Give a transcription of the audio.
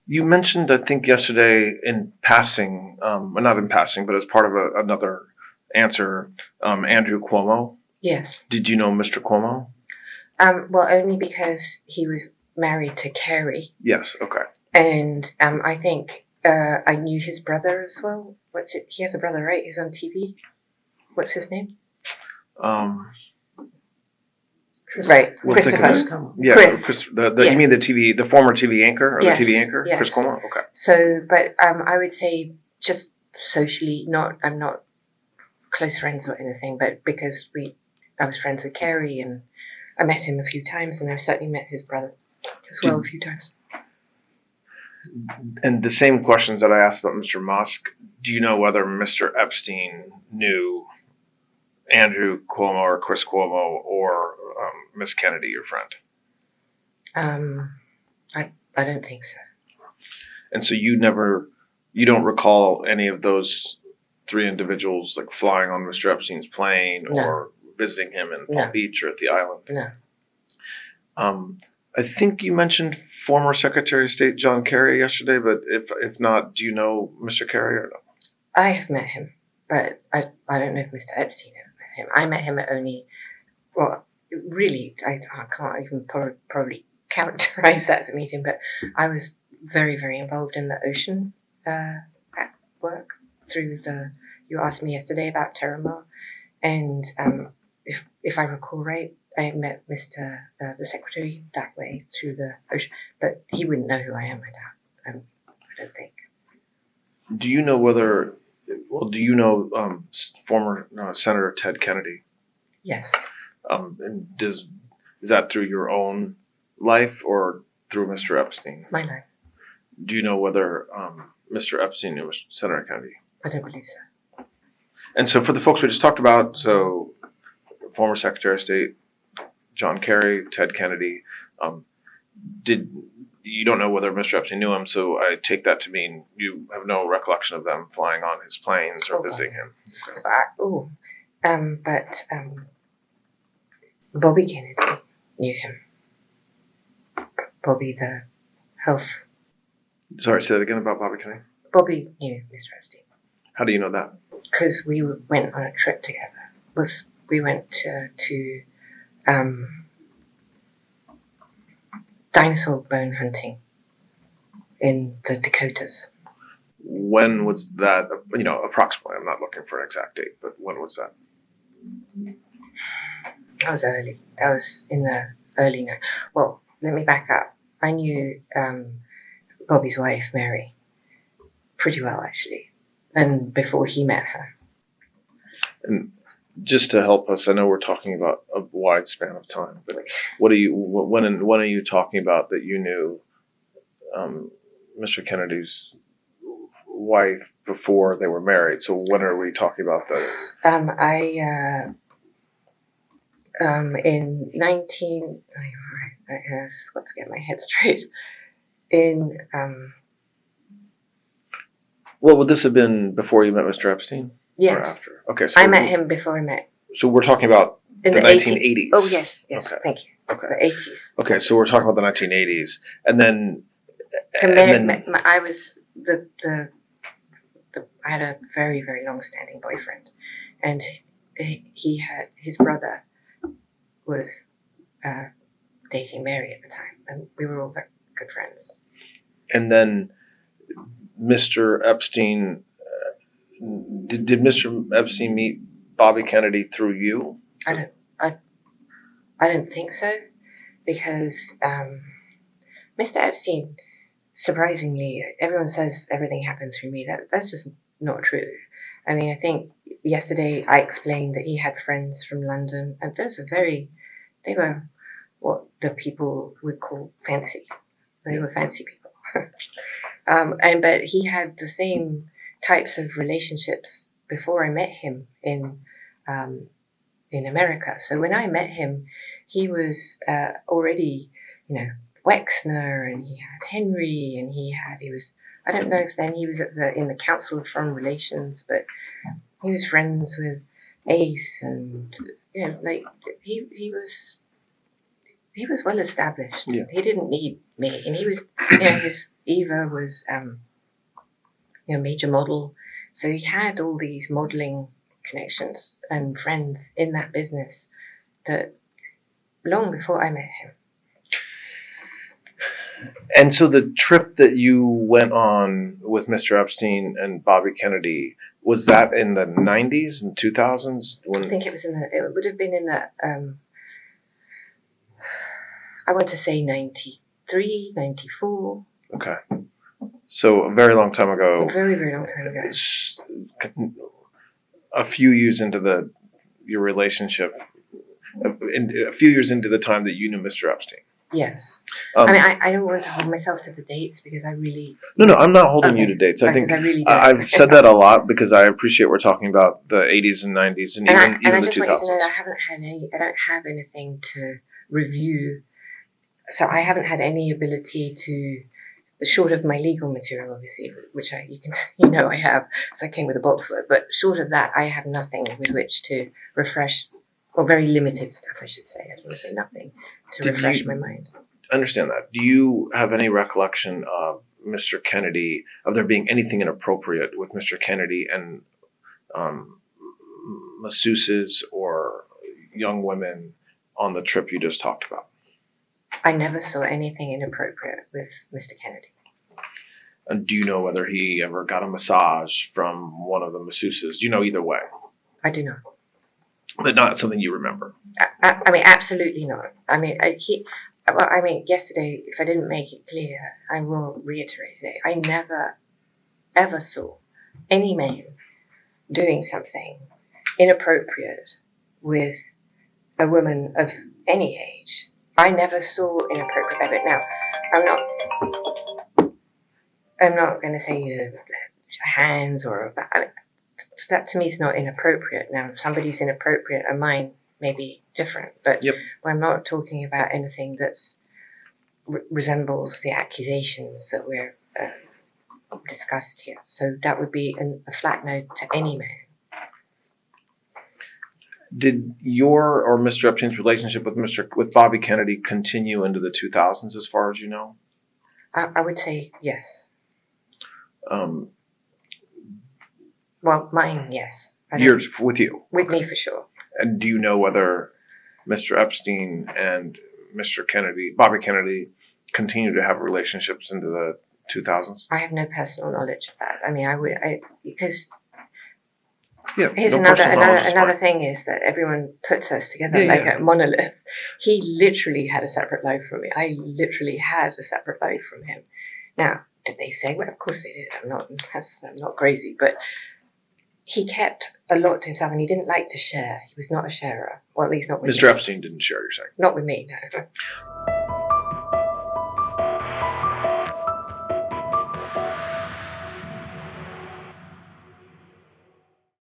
You mentioned, I think, yesterday in passing, well, not in passing, but as part of another answer, Andrew Cuomo. Yes. Did you know Mr. Cuomo? Well, only because he was married to Carrie. Yes. Okay. And I think I knew his brother as well. He has a brother, right? He's on TV. What's his name? Right, We'll think of Christopher. it. Yeah, Chris. Yeah. You mean the former TV anchor, or Yes, the TV anchor, yes. Chris Cuomo? Okay. So, but I would say just socially, I'm not close friends or anything, but because I was friends with Carrie and I met him a few times, and I've certainly met his brother as well a few times. And the same questions that I asked about Mr. Musk, do you know whether Mr. Epstein knew Andrew Cuomo or Chris Cuomo or Miss Kennedy, your friend? I don't think so. And so you don't recall any of those three individuals like flying on Mr. Epstein's plane or visiting him in Palm Beach or at the island? No. I think you mentioned former Secretary of State John Kerry yesterday, but if not, do you know Mr. Kerry or no? I have met him, but I don't know if Mr. Epstein ever met him. I met him at only, well, really, I can't even probably characterize that as a meeting, but I was very, very involved in the ocean work through you asked me yesterday about Terramar, and if I recall right, I met Mr. The Secretary that way through the ocean, but he wouldn't know who I am, I don't think. Do you know former Senator Ted Kennedy? Yes. And is that through your own life or through Mr. Epstein? My life. Do you know whether Mr. Epstein knew Senator Kennedy? I don't believe so. And so for the folks we just talked about, so former Secretary of State John Kerry, Ted Kennedy, you don't know whether Mr. Epstein knew him, so I take that to mean you have no recollection of them flying on his planes or visiting him. Okay. But Bobby Kennedy knew him. Bobby, the health. Sorry, say that again about Bobby Kennedy. Bobby knew Mr. Epstein. How do you know that? Because we went on a trip together. We went to dinosaur bone hunting in the Dakotas. When was that? Approximately. I'm not looking for an exact date, but when was that? That was early. That was in the early night. Well, let me back up. I knew Bobby's wife, Mary, pretty well, actually, and before he met her. And just to help us, I know we're talking about a wide span of time, but when are you talking about that you knew Mr. Kennedy's wife before they were married? So when are we talking about that? In 19, I just got to get my head straight. In well, would this have been before you met Mr. Epstein? Yes. Or after? Okay. So I met him before I met. So we're talking about in the 1980s. Oh yes, yes. Okay. Thank you. Okay. The 80s. Okay, so we're talking about the 1980s, and then. I was I had a very, very long-standing boyfriend, and he had his brother was dating Mary at the time, and we were all very good friends. And then Mr. Epstein, did Mr. Epstein meet Bobby Kennedy through you? I don't think so, because Mr. Epstein, surprisingly, everyone says everything happened through me. That's just not true. I mean, I think yesterday I explained that he had friends from London, and they were what the people would call fancy. They were fancy people. But he had the same types of relationships before I met him in America. So when I met him, he was already, Wexner, and he had Henry, and he was. I don't know if then he was in the Council of Foreign Relations, but he was friends with Ace, and he he was well established. Yeah. He didn't need me, and he was, his Eva was, major model, so he had all these modeling connections and friends in that business that long before I met him. And so the trip that you went on with Mr. Epstein and Bobby Kennedy, was that in the 90s and 2000s? I think it would have been in the, I want to say 93, 94. Okay. So a very long time ago. A very, very long time ago. A few years into your relationship, a few years into the time that you knew Mr. Epstein. Yes. I don't want to hold myself to the dates because I really... No, I'm not holding you to dates. I think I've said that a lot because I appreciate we're talking about the 80s and 90s and even the 2000s. I just want you to know I don't have anything to review. So I haven't had any ability to, short of my legal material, obviously, which I have, so I came with a box worth, but short of that, I have nothing with which to refresh, or very limited stuff, I should say. I don't want to say nothing to refresh my mind. Understand that. Do you have any recollection of Mr. Kennedy, of there being anything inappropriate with Mr. Kennedy and masseuses or young women on the trip you just talked about? I never saw anything inappropriate with Mr. Kennedy. And do you know whether he ever got a massage from one of the masseuses? Do you know either way? I do not. But not something you remember? I mean, absolutely not. I mean, yesterday, if I didn't make it clear, I will reiterate it. I never, ever saw any man doing something inappropriate with a woman of any age. I never saw inappropriate of it. Now, I'm not going to say hands or that to me is not inappropriate. Now, if somebody's inappropriate and mine may be different, but I'm not talking about anything that's resembles the accusations that we're discussed here. So that would be a flat no to any man. Did your or Mr. Epstein's relationship with Bobby Kennedy continue into the 2000s, as far as you know? I would say yes. Well, mine, yes. Yours with you? With me, for sure. And do you know whether Mr. Epstein and Bobby Kennedy, continue to have relationships into the 2000s? I have no personal knowledge of that. I mean, because... Yeah, here's another thing is that everyone puts us together a monolith. He literally had a separate life from me. I literally had a separate life from him. Now, did they say? Well, of course they did. I'm not crazy, but he kept a lot to himself, and he didn't like to share. He was not a sharer. Well, at least not with me. Mr. Epstein didn't share, you're saying? Not with me, no.